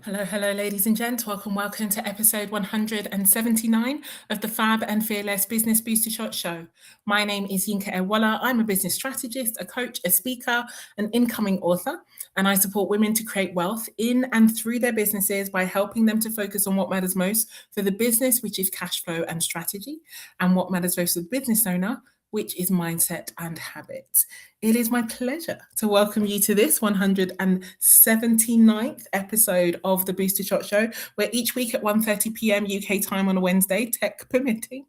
Hello, ladies and gents. Welcome to episode 179 of the FAB and Fearless Business Booster Shot Show. My name is Yinka. I'm a business strategist, a coach, a speaker, an incoming author, and I support women to create wealth in and through their businesses by helping them to focus on what matters most for the business, which is cash flow and strategy, and what matters most for the business owner, which is mindset and habits. It is my pleasure to welcome you to this 179th episode of the Booster Shot Show, where each week at 1:30 p.m. UK time on a Wednesday, tech permitting,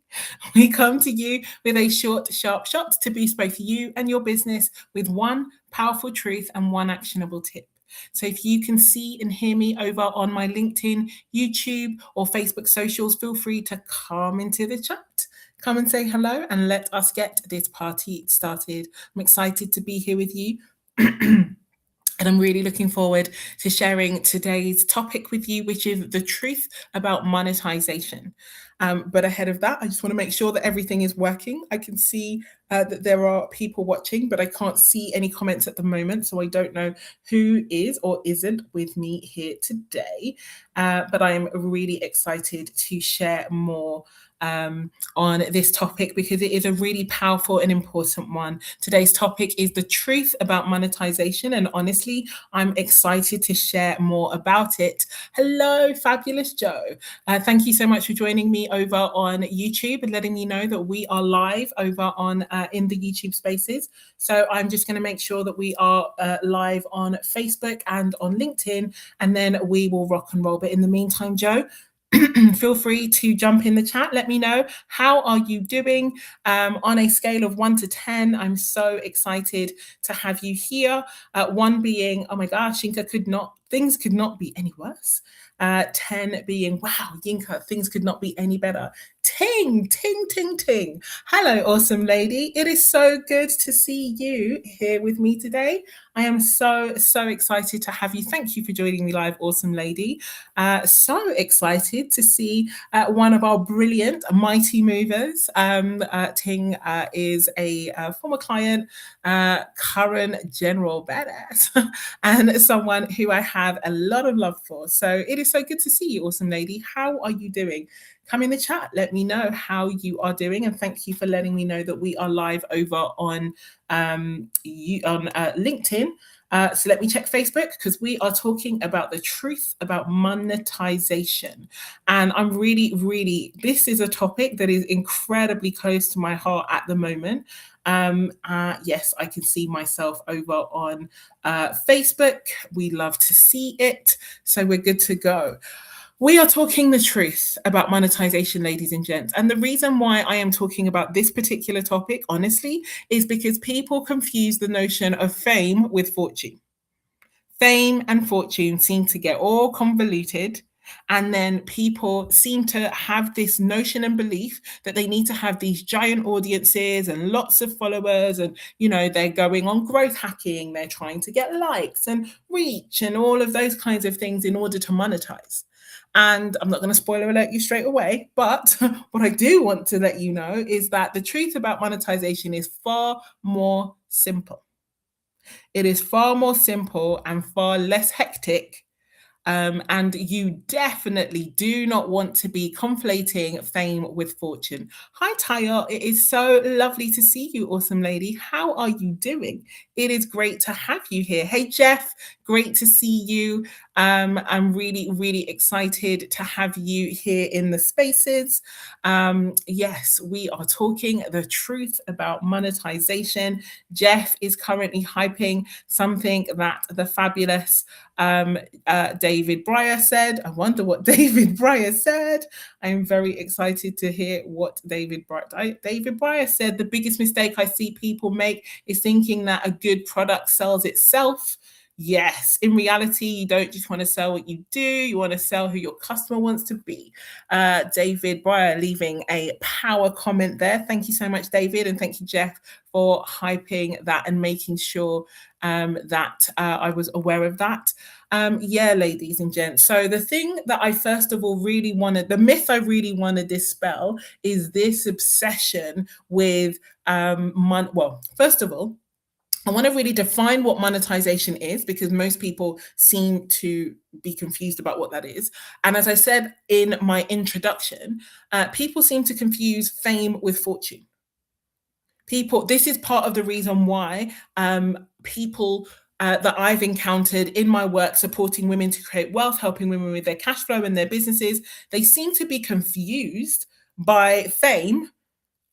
we come to you with a short, sharp shot to boost both you and your business with one powerful truth and one actionable tip. So if you can see and hear me over on my LinkedIn, YouTube, or Facebook socials, feel free to come into the chat. Come and say hello and let us get this party started. I'm excited to be here with you. And I'm really looking forward to sharing today's topic with you, which is the truth about monetization. But ahead of that, I just want to make sure that everything is working. I can see that there are people watching, but I can't see any comments at the moment. So I don't know who is or isn't with me here today. But I am really excited to share more on this topic because it is a really powerful and important one. Today's topic is the truth about monetization, and honestly, I'm excited to share more about it. Hello, fabulous Joe. Thank you so much for joining me over on YouTube and letting me know that we are live over on in the YouTube spaces. So I'm just going to make sure that we are live on Facebook and on LinkedIn, and then we will rock and roll. But in the meantime, Joe, feel free to jump in the chat. Let me know, how are you doing on a scale of 1 to 10? I'm so excited to have you here. 1 being, oh my gosh, Yinka, things could not be any worse. 10 being, wow, Yinka, things could not be any better. Ting, ting, ting, ting. Hello, awesome lady. It is so good to see you here with me today. I am so excited to have you. Thank you for joining me live, awesome lady. So excited to see one of our brilliant, mighty movers. Ting is a former client, current general badass, and someone who I have a lot of love for. So it is so good to see you, awesome lady. How are you doing? Come in the chat. Let me know how you are doing, and thank you for letting me know that we are live over on LinkedIn. So let me check Facebook, because we are talking about the truth about monetization. And I'm really, this is a topic that is incredibly close to my heart at the moment. Yes, I can see myself over on Facebook. We love to see it. So we're good to go. We are talking the truth about monetization, ladies and gents. And the reason why I am talking about this particular topic, honestly, is because people confuse the notion of fame with fortune. Fame and fortune seem to get all convoluted. And then people seem to have this notion and belief that they need to have these giant audiences and lots of followers. And, they're going on growth hacking. They're trying to get likes and reach and all of those kinds of things in order to monetize. And I'm not going to spoiler alert you straight away, but what I do want to let you know is that the truth about monetization is far more simple. It is far more simple and far less hectic. And you definitely do not want to be conflating fame with fortune. Hi, Taya. It is so lovely to see you, awesome lady. How are you doing? It is great to have you here. Hey, Jeff, great to see you. I'm really excited to have you here in the spaces. Yes, we are talking the truth about monetization. Jeff is currently hyping something that the fabulous David Breyer said. I wonder what David Breyer said. I'm very excited to hear what David Breyer said. The biggest mistake I see people make is thinking that a good product sells itself. Yes, in reality, you don't just want to sell what you do, you want to sell who your customer wants to be. David Breyer leaving a power comment there. Thank you so much, David, and thank you, Jeff, for hyping that and making sure that I was aware of that. Yeah, ladies and gents. So the thing that I first of all the myth I really want to dispel is this obsession with money. Well, first of all, I want to really define what monetization is because most people seem to be confused about what that is. And as I said in my introduction, people seem to confuse fame with fortune. This is part of the reason why people that I've encountered in my work supporting women to create wealth, helping women with their cash flow and their businesses, they seem to be confused by fame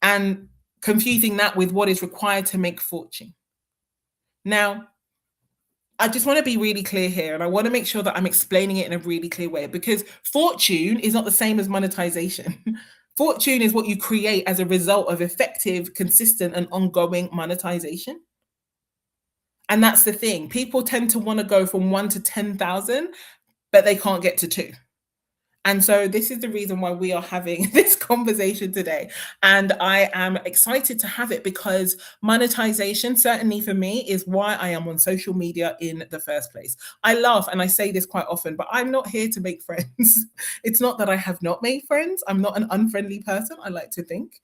and confusing that with what is required to make fortune. Now, I just want to be really clear here, and I want to make sure that I'm explaining it in a really clear way because fortune is not the same as monetization. Fortune is what you create as a result of effective, consistent, and ongoing monetization. And that's the thing. People tend to want to go from 1 to 10,000, but they can't get to 2. And so this is the reason why we are having this conversation today. And I am excited to have it because monetization, certainly for me, is why I am on social media in the first place. I laugh and I say this quite often, but I'm not here to make friends. It's not that I have not made friends. I'm not an unfriendly person, I like to think.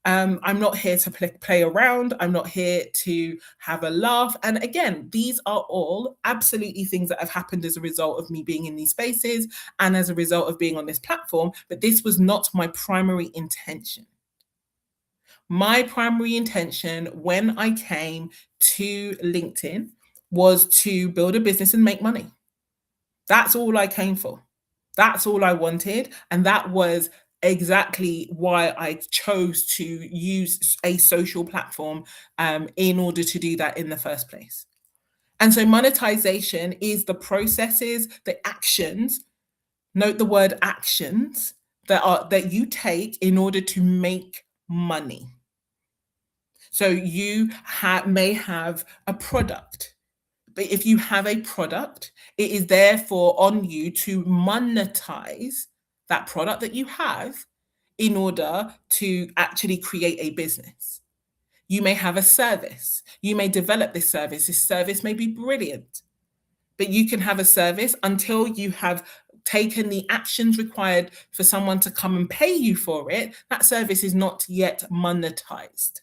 I'm not here to play around. I'm not here to have a laugh. And again, these are all absolutely things that have happened as a result of me being in these spaces and as a result of being on this platform. But this was not my primary intention. My primary intention when I came to LinkedIn was to build a business and make money. That's all I came for. That's all I wanted. And that was exactly why I chose to use a social platform in order to do that in the first place. And so monetization is the processes, the actions, note the word actions, that you take in order to make money. So you may have a product. But if you have a product, it is therefore on you to monetize that product that you have in order to actually create a business. You may have a service. You may develop this service. This service may be brilliant, but you can have a service until you have taken the actions required for someone to come and pay you for it. That service is not yet monetized.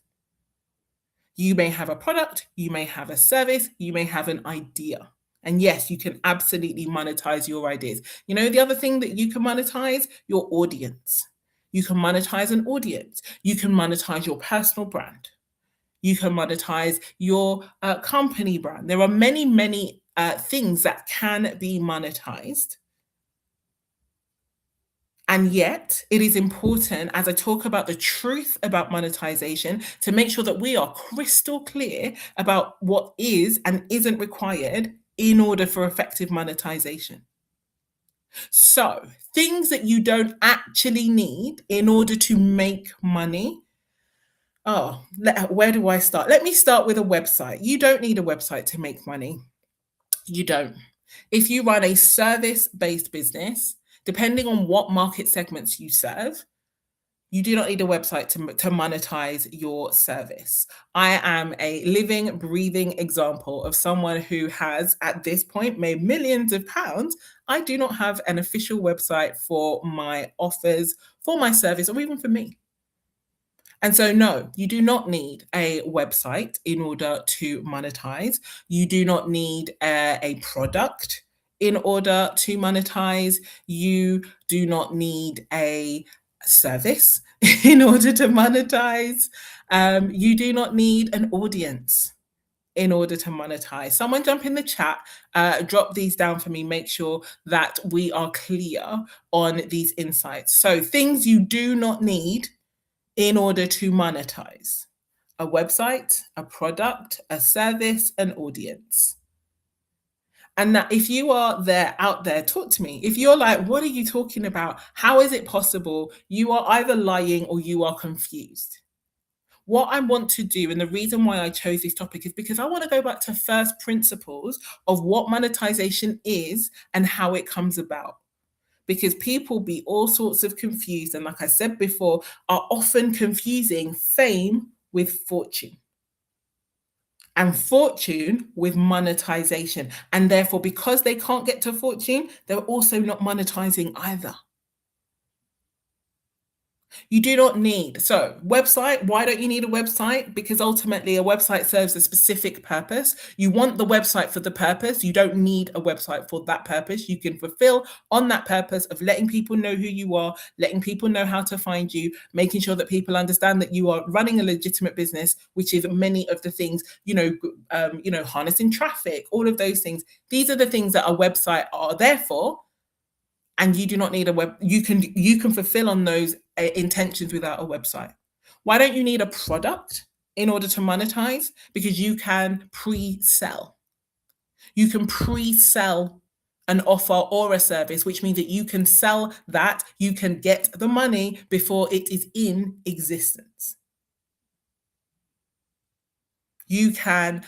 You may have a product, you may have a service, you may have an idea. And yes, you can absolutely monetize your ideas. You know, the other thing that you can monetize, your audience. You can monetize an audience. You can monetize your personal brand. You can monetize your company brand. There are many, many things that can be monetized. And yet, it is important as I talk about the truth about monetization to make sure that we are crystal clear about what is and isn't required in order for effective monetization. So, things that you don't actually need in order to make money. Oh, where do I start? Let me start with a website. You don't need a website to make money. You don't. If you run a service-based business, depending on what market segments you serve, you do not need a website to monetize your service. I am a living, breathing example of someone who has, at this point, made millions of pounds. I do not have an official website for my offers, for my service, or even for me. And so, no, you do not need a website in order to monetize. You do not need a product in order to monetize. You do not need a service in order to monetize. You do not need an audience in order to monetize. Someone jump in the chat, drop these down for me, make sure that we are clear on these insights. So, things you do not need in order to monetize: a website, a product, a service, an audience. And that if you are out there, talk to me. If you're like, what are you talking about? How is it possible? You are either lying or you are confused. What I want to do, and the reason why I chose this topic, is because I want to go back to first principles of what monetization is and how it comes about. Because people be all sorts of confused, and like I said before, are often confusing fame with fortune and fortune with monetization. And therefore, because they can't get to fortune, they're also not monetizing either. You do not need. So, website, why don't you need a website? Because ultimately, a website serves a specific purpose. You want the website for the purpose. You don't need a website for that purpose. You can fulfill on that purpose of letting people know who you are, letting people know how to find you, making sure that people understand that you are running a legitimate business, which is many of the things, harnessing traffic, all of those things. These are the things that a website are there for, and you do not need a web. You can fulfill on those intentions without a website. Why don't you need a product in order to monetize? Because you can pre-sell. You can pre-sell an offer or a service, which means that you can sell that, you can get the money before it is in existence. You can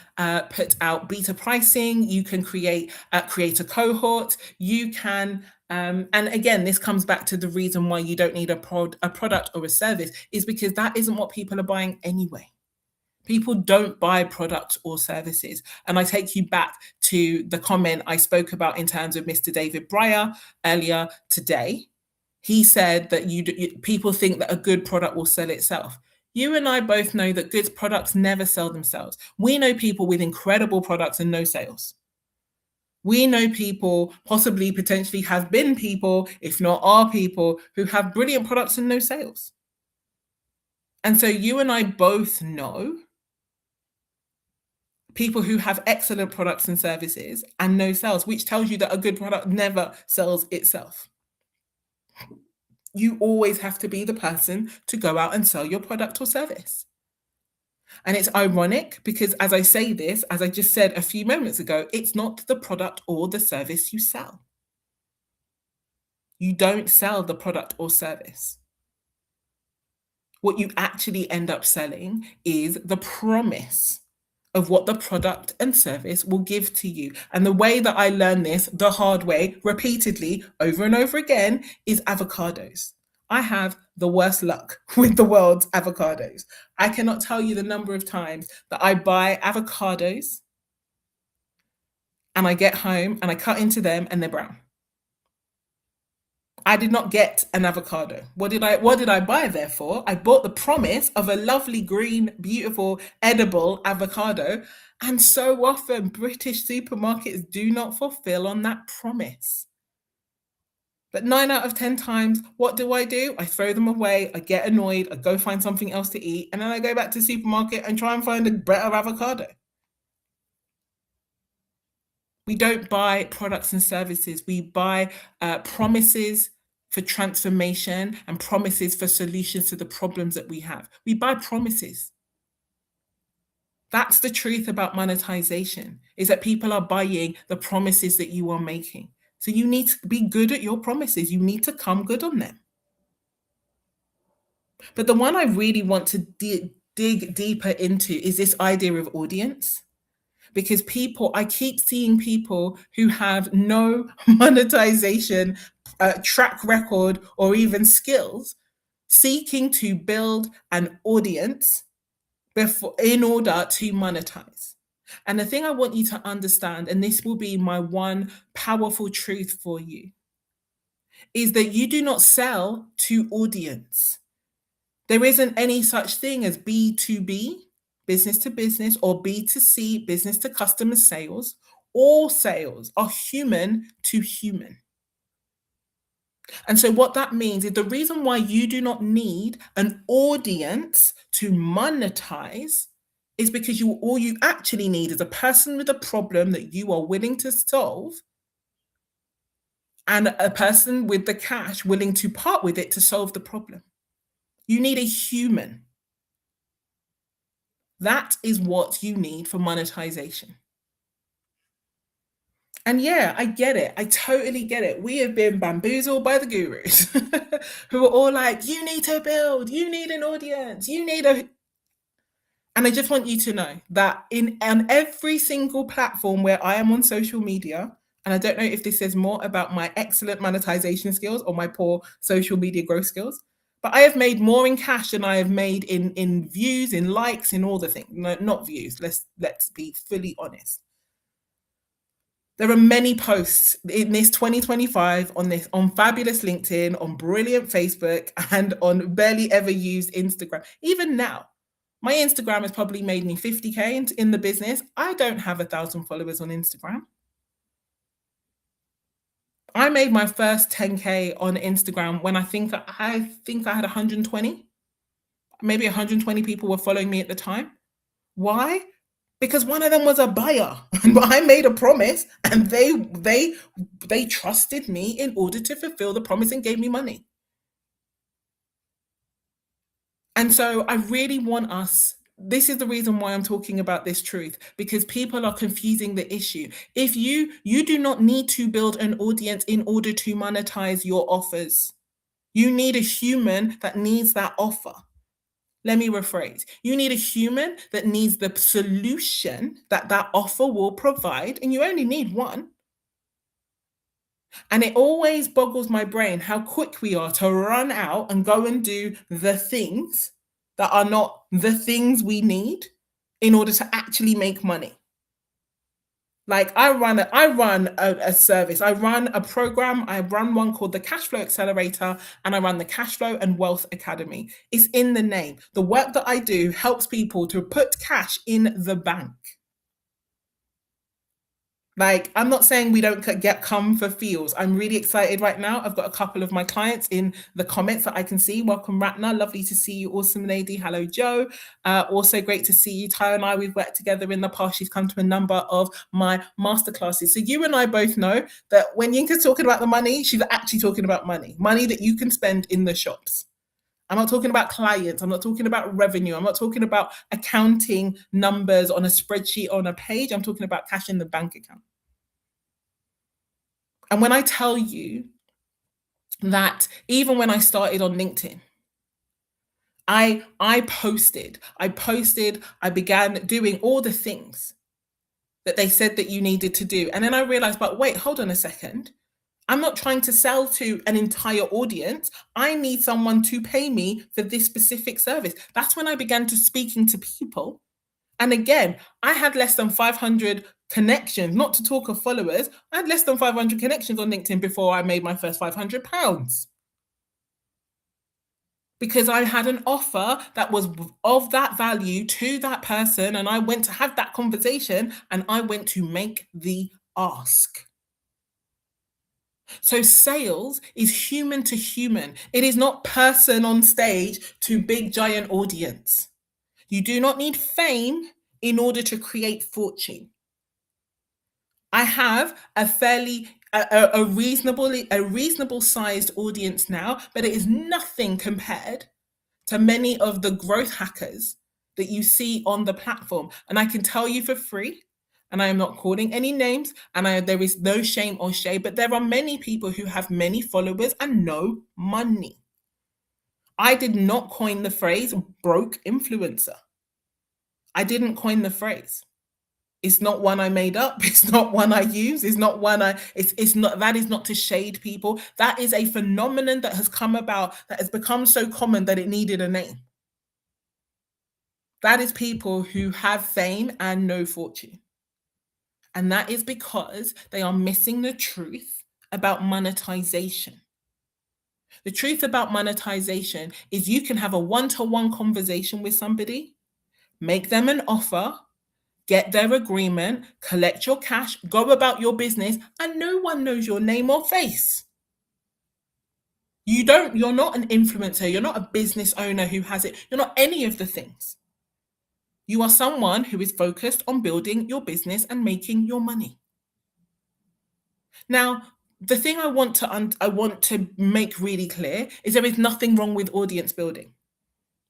put out beta pricing. You can create a cohort. You can, and again, this comes back to the reason why you don't need a product or a service is because that isn't what people are buying anyway. People don't buy products or services. And I take you back to the comment I spoke about in terms of Mr. David Breyer earlier today. He said that people think that a good product will sell itself. You and I both know that good products never sell themselves. We know people with incredible products and no sales. We know people, possibly potentially have been people, if not are people, who have brilliant products and no sales. And so you and I both know people who have excellent products and services and no sales, which tells you that a good product never sells itself. You always have to be the person to go out and sell your product or service. And it's ironic because as I say this, as I just said a few moments ago, it's not the product or the service you sell. You don't sell the product or service. What you actually end up selling is the promise of what the product and service will give to you. And the way that I learned this the hard way, repeatedly, over and over again, is avocados. I have the worst luck with the world's avocados. I cannot tell you the number of times that I buy avocados and I get home and I cut into them and they're brown. I did not get an avocado. What did I buy therefore? I bought the promise of a lovely green, beautiful, edible avocado. And so often British supermarkets do not fulfill on that promise. But 9 out of 10 times, what do? I throw them away, I get annoyed, I go find something else to eat, and then I go back to the supermarket and try and find a better avocado. We don't buy products and services. We buy promises for transformation and promises for solutions to the problems that we have. We buy promises. That's the truth about monetization, is that people are buying the promises that you are making. So you need to be good at your promises. You need to come good on them. But the one I really want to dig deeper into is this idea of audience. Because I keep seeing people who have no monetization track record or even skills seeking to build an audience in order to monetize. And the thing I want you to understand, and this will be my one powerful truth for you, is that you do not sell to audience. There isn't any such thing as B2B, business to business, or B2C, business to customer sales. All sales are human to human. And so what that means is the reason why you do not need an audience to monetize is because all you actually need is a person with a problem that you are willing to solve and a person with the cash willing to part with it to solve the problem. You need a human. That is what you need for monetization. And yeah, I get it. I totally get it. We have been bamboozled by the gurus who are all like, you need to build, you need an audience, you need a. And I just want you to know that on every single platform where I am on social media, and I don't know if this says more about my excellent monetization skills or my poor social media growth skills, but I have made more in cash than I have made in views, in likes, in all the things. No, not views. Let's be fully honest. There are many posts in this 2025 on fabulous LinkedIn, on brilliant Facebook, and on barely ever used Instagram. Even now, my Instagram has probably made me 50K in the business. I don't have 1,000 followers on Instagram. I made my first 10K on Instagram when I think I had 120, maybe 120 people were following me at the time. Why? Because one of them was a buyer, but I made a promise, and they trusted me in order to fulfill the promise and gave me money. And so I really want us. This is the reason why I'm talking about this truth, because people are confusing the issue. If you do not need to build an audience in order to monetize your offers. You need a human that needs that offer. Let me rephrase. You need a human that needs the solution that that offer will provide, and you only need one. And it always boggles my brain how quick we are to run out and go and do the things that are not the things we need in order to actually make money. Like I run a service, I run a program, I run one called the Cash Flow Accelerator, and I run the Cash Flow and Wealth Academy. It's in the name. The work that I do helps people to put cash in the bank. Like, I'm not saying we don't come for feels. I'm really excited right now. I've got a couple of my clients in the comments that I can see. Welcome, Ratna. Lovely to see you. Awesome lady. Hello, Joe. Also great to see you. Ty and I, we've worked together in the past. She's come to a number of my masterclasses. So you and I both know that when Yinka's talking about the money, she's actually talking about money. Money that you can spend in the shops. I'm not talking about clients. I'm not talking about revenue. I'm not talking about accounting numbers on a spreadsheet on a page. I'm talking about cash in the bank account. And when I tell you that even when I started on LinkedIn, I posted, I began doing all the things that they said that you needed to do. And then I realized, but wait, hold on a second. I'm not trying to sell to an entire audience. I need someone to pay me for this specific service. That's when I began to speaking to people. And again, I had less than 500 connections, not to talk of followers. I had less than 500 connections on LinkedIn before I made my first £500. Because I had an offer that was of that value to that person, and I went to have that conversation, and I went to make the ask. So sales is human to human. It is not person on stage to big giant audience. You do not need fame in order to create fortune. I have a reasonable sized audience now, but it is nothing compared to many of the growth hackers that you see on the platform. And I can tell you for free, and I am not calling any names, and there is no shame or shade, but there are many people who have many followers and no money. I did not coin the phrase broke influencer. I didn't coin the phrase. It's not one I made up. It's not one I use. It's not one it's not, that is not to shade people. That is a phenomenon that has come about, that has become so common that it needed a name. That is people who have fame and no fortune. And that is because they are missing the truth about monetization. The truth about monetization is you can have a one-to-one conversation with somebody, make them an offer, get their agreement, collect your cash, go about your business, and no one knows your name or face. You're not an influencer, you're not a business owner who has it, you're not any of the things. You are someone who is focused on building your business and making your money. Now, the thing I want to make really clear is there is nothing wrong with audience building.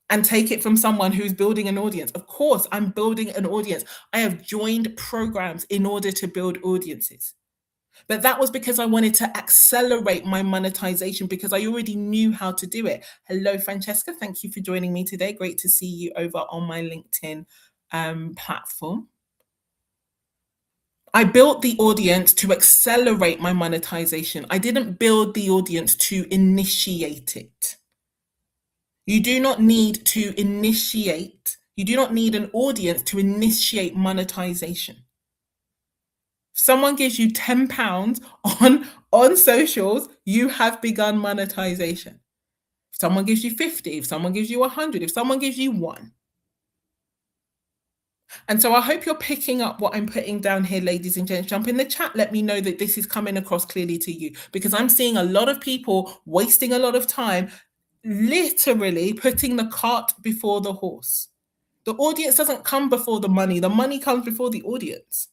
And take it from someone who's building an audience. Of course, I'm building an audience. I have joined programs in order to build audiences. But that was because I wanted to accelerate my monetization because I already knew how to do it. Hello, Francesca. Thank you for joining me today. Great to see you over on my LinkedIn platform. I built the audience to accelerate my monetization. I didn't build the audience to initiate it. You do not need an audience to initiate monetization. Someone gives you £10 on socials, you have begun monetization. If someone gives you 50, if someone gives you 100, if someone gives you one. And so I hope you're picking up what I'm putting down here, ladies and gents. Jump in the chat. Let me know that this is coming across clearly to you, because I'm seeing a lot of people wasting a lot of time, literally putting the cart before the horse. The audience doesn't come before the money comes before the audience.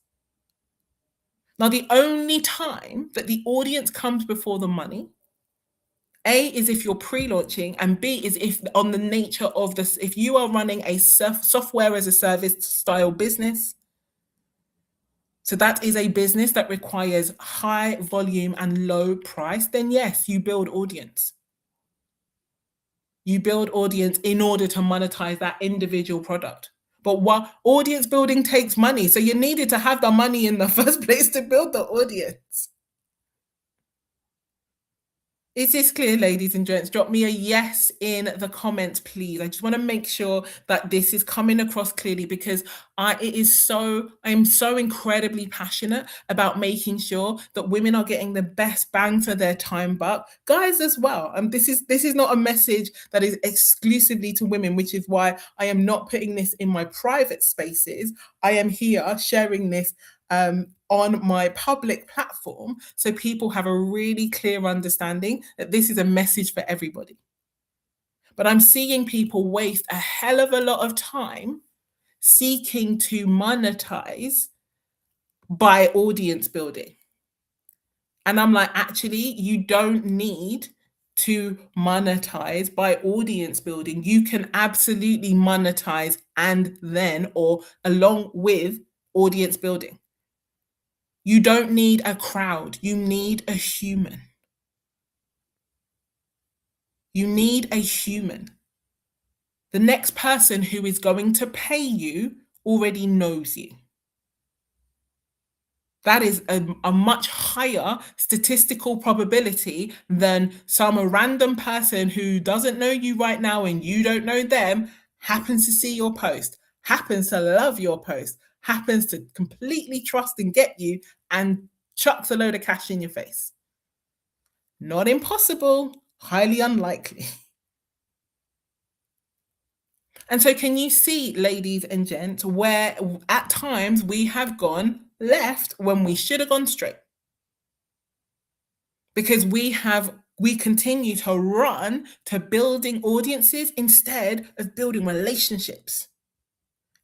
Now, the only time that the audience comes before the money, A, is if you're pre-launching, and B, is if on the nature of this, if you are running a software as a service style business. So that is a business that requires high volume and low price, then yes, you build audience. You build audience in order to monetize that individual product. But what audience building takes money. So you needed to have the money in the first place to build the audience. Is this clear, ladies and gents? Drop me a yes in the comments, please. I just want to make sure that this is coming across clearly, because I am so incredibly passionate about making sure that women are getting the best bang for their time, but guys as well. And this is not a message that is exclusively to women, which is why I am not putting this in my private spaces. I am here sharing this on my public platform, so people have a really clear understanding that this is a message for everybody. But I'm seeing people waste a hell of a lot of time seeking to monetize by audience building. And I'm like, actually, you don't need to monetize by audience building. You can absolutely monetize and then, or along with audience building. You don't need a crowd. You need a human. You need a human. The next person who is going to pay you already knows you. That is a much higher statistical probability than some random person who doesn't know you right now and you don't know them, happens to see your post, happens to love your post, happens to completely trust and get you, and chucks a load of cash in your face. Not impossible, highly unlikely. And so can you see, ladies and gents, where at times we have gone left when we should have gone straight? Because we continue to run to building audiences instead of building relationships.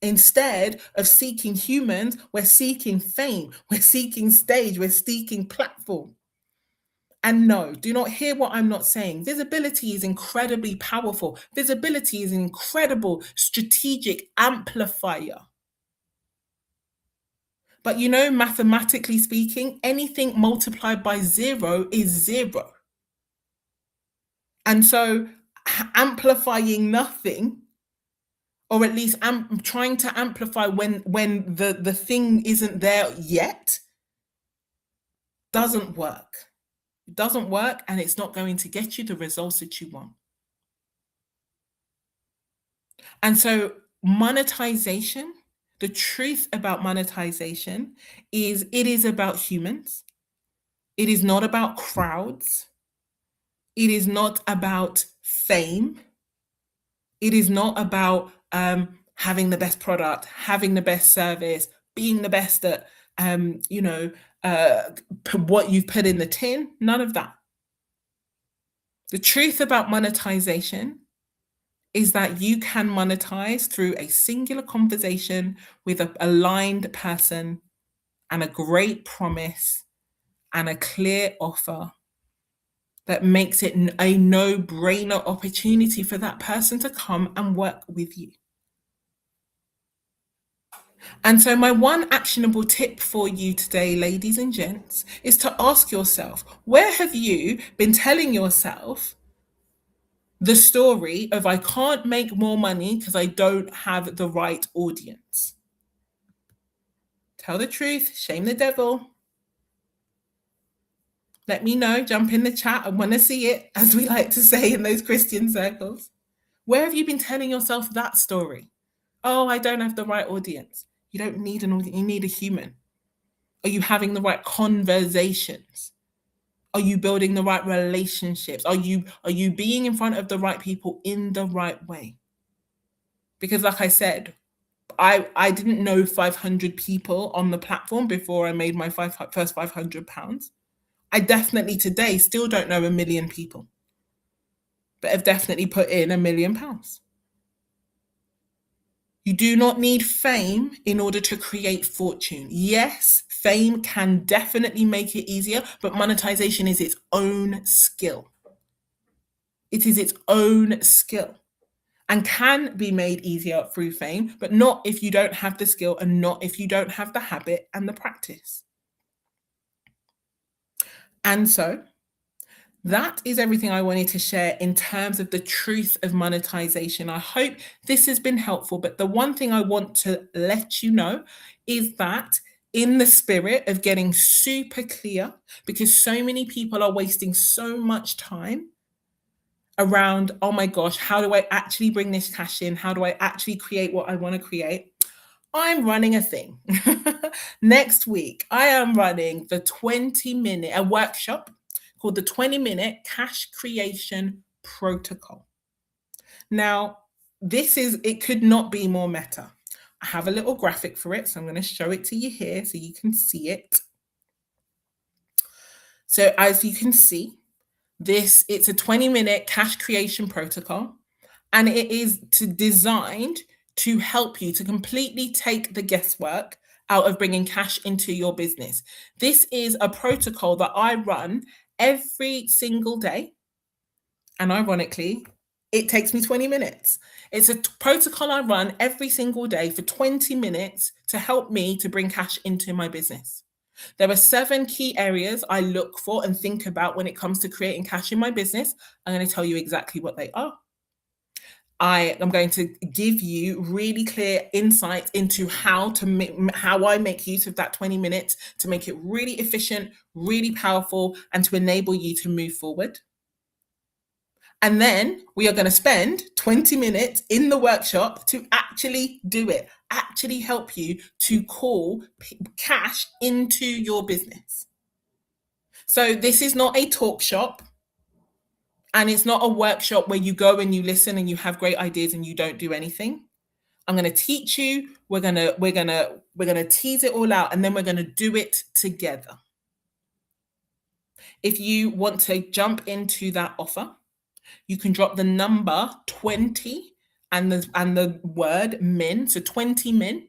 Instead of seeking humans, we're seeking fame, we're seeking stage, we're seeking platform. And no, do not hear what I'm not saying. Visibility is incredibly powerful. Visibility is an incredible strategic amplifier. But you know, mathematically speaking, anything multiplied by 0 is 0. And so amplifying nothing, or at least trying to amplify when the thing isn't there yet, doesn't work. It doesn't work, and it's not going to get you the results that you want. And so monetization, the truth about monetization is it is about humans. It is not about crowds. It is not about fame. It is not about having the best product, having the best service, being the best at, what you've put in the tin. None of that. The truth about monetization is that you can monetize through a singular conversation with an aligned person and a great promise and a clear offer that makes it a no-brainer opportunity for that person to come and work with you. And so my one actionable tip for you today, ladies and gents, is to ask yourself, where have you been telling yourself the story of I can't make more money because I don't have the right audience? Tell the truth, shame the devil. Let me know, jump in the chat. I want to see it, as we like to say in those Christian circles. Where have you been telling yourself that story? Oh, I don't have the right audience. You don't need an audience, you need a human. Are you having the right conversations? Are you building the right relationships? Are you being in front of the right people in the right way? Because like I said, I didn't know 500 people on the platform before I made my first £500. I definitely today still don't know 1 million people, but have definitely put in £1 million. You do not need fame in order to create fortune. Yes, fame can definitely make it easier, but monetization is its own skill. It is its own skill and can be made easier through fame, but not if you don't have the skill and not if you don't have the habit and the practice. And so that is everything I wanted to share in terms of the truth of monetization. I hope this has been helpful, but the one thing I want to let you know is that in the spirit of getting super clear, because so many people are wasting so much time around, oh my gosh, how do I actually bring this cash in? How do I actually create what I want to create? I'm running a thing. Next week, I am running the 20-minute workshop called the 20-minute cash creation protocol. Now, it could not be more meta. I have a little graphic for it, so I'm going to show it to you here so you can see it. So as you can see, it's a 20-minute cash creation protocol, and it is designed to help you to completely take the guesswork out of bringing cash into your business. This is a protocol that I run every single day. And ironically, it takes me 20 minutes. It's a protocol I run every single day for 20 minutes to help me to bring cash into my business. There are 7 key areas I look for and think about when it comes to creating cash in my business. I'm going to tell you exactly what they are. I am going to give you really clear insight into how I make use of that 20 minutes to make it really efficient, really powerful, and to enable you to move forward. And then we are going to spend 20 minutes in the workshop to actually do it, actually help you to call cash into your business. So this is not a talk shop. And it's not a workshop where you go and you listen and you have great ideas and you don't do anything. I'm going to teach you. We're going to tease it all out, and then we're going to do it together. If you want to jump into that offer, you can drop the number 20 and the word min. So 20 min,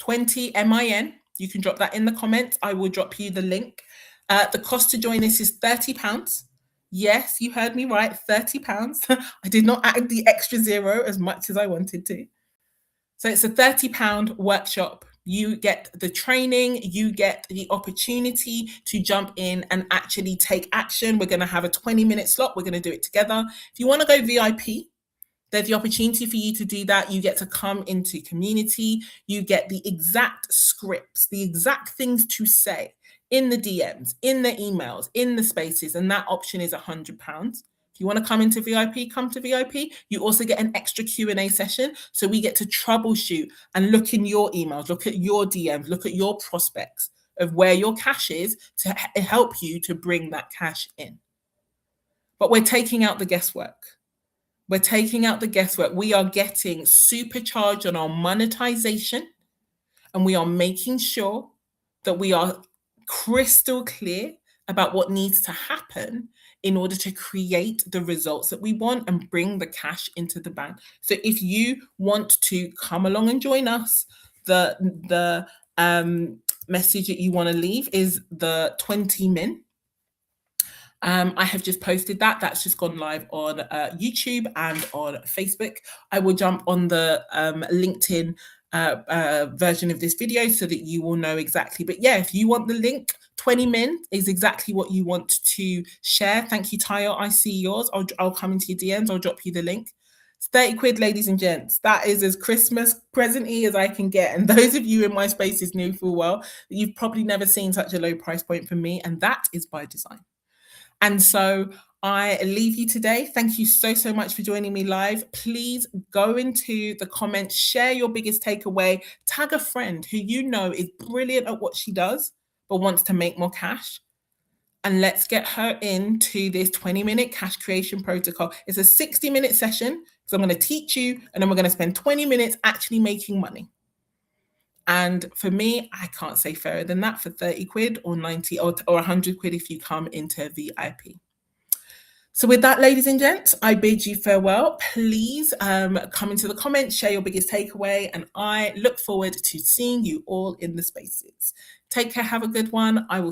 20 MIN. You can drop that in the comments. I will drop you the link. The cost to join this is £30. Yes, you heard me right, £30. I did not add the extra zero as much as I wanted to. So it's a £30 workshop. You get the training, you get the opportunity to jump in and actually take action. We're going to have a 20-minute slot. We're going to do it together. If you want to go VIP, there's the opportunity for you to do that. You get to come into community. You get the exact scripts, the exact things to say in the DMs, in the emails, in the spaces, and that option is £100. If you want to come into VIP, come to VIP. You also get an extra Q&A session, so we get to troubleshoot and look in your emails, look at your DMs, look at your prospects of where your cash is to help you to bring that cash in. But we're taking out the guesswork. We're taking out the guesswork. We are getting supercharged on our monetization, and we are making sure that we are crystal clear about what needs to happen in order to create the results that we want and bring the cash into the bank. So if you want to come along and join us, the message that you want to leave is the 20 min. I have just posted that. That's just gone live on YouTube and on Facebook. I will jump on the LinkedIn version of this video so that you will know exactly. But yeah, if you want the link, 20 min is exactly what you want to share. Thank you, Tayo. I see yours. I'll come into your DMs. I'll drop you the link. It's 30 quid, ladies and gents. That is as Christmas present-y as I can get. And those of you in my spaces knew full well that you've probably never seen such a low price point from me. And that is by design. And so I leave you today. Thank you so, so much for joining me live. Please go into the comments, share your biggest takeaway, tag a friend who you know is brilliant at what she does, but wants to make more cash. And let's get her into this 20-minute cash creation protocol. It's a 60-minute session. So I'm going to teach you, and then we're going to spend 20 minutes actually making money. And for me, I can't say fairer than that for 30 quid or 90 or 100 quid if you come into VIP. So with that, ladies and gents, I bid you farewell. Please come into the comments, share your biggest takeaway, and I look forward to seeing you all in the spaces. Take care, have a good one. I will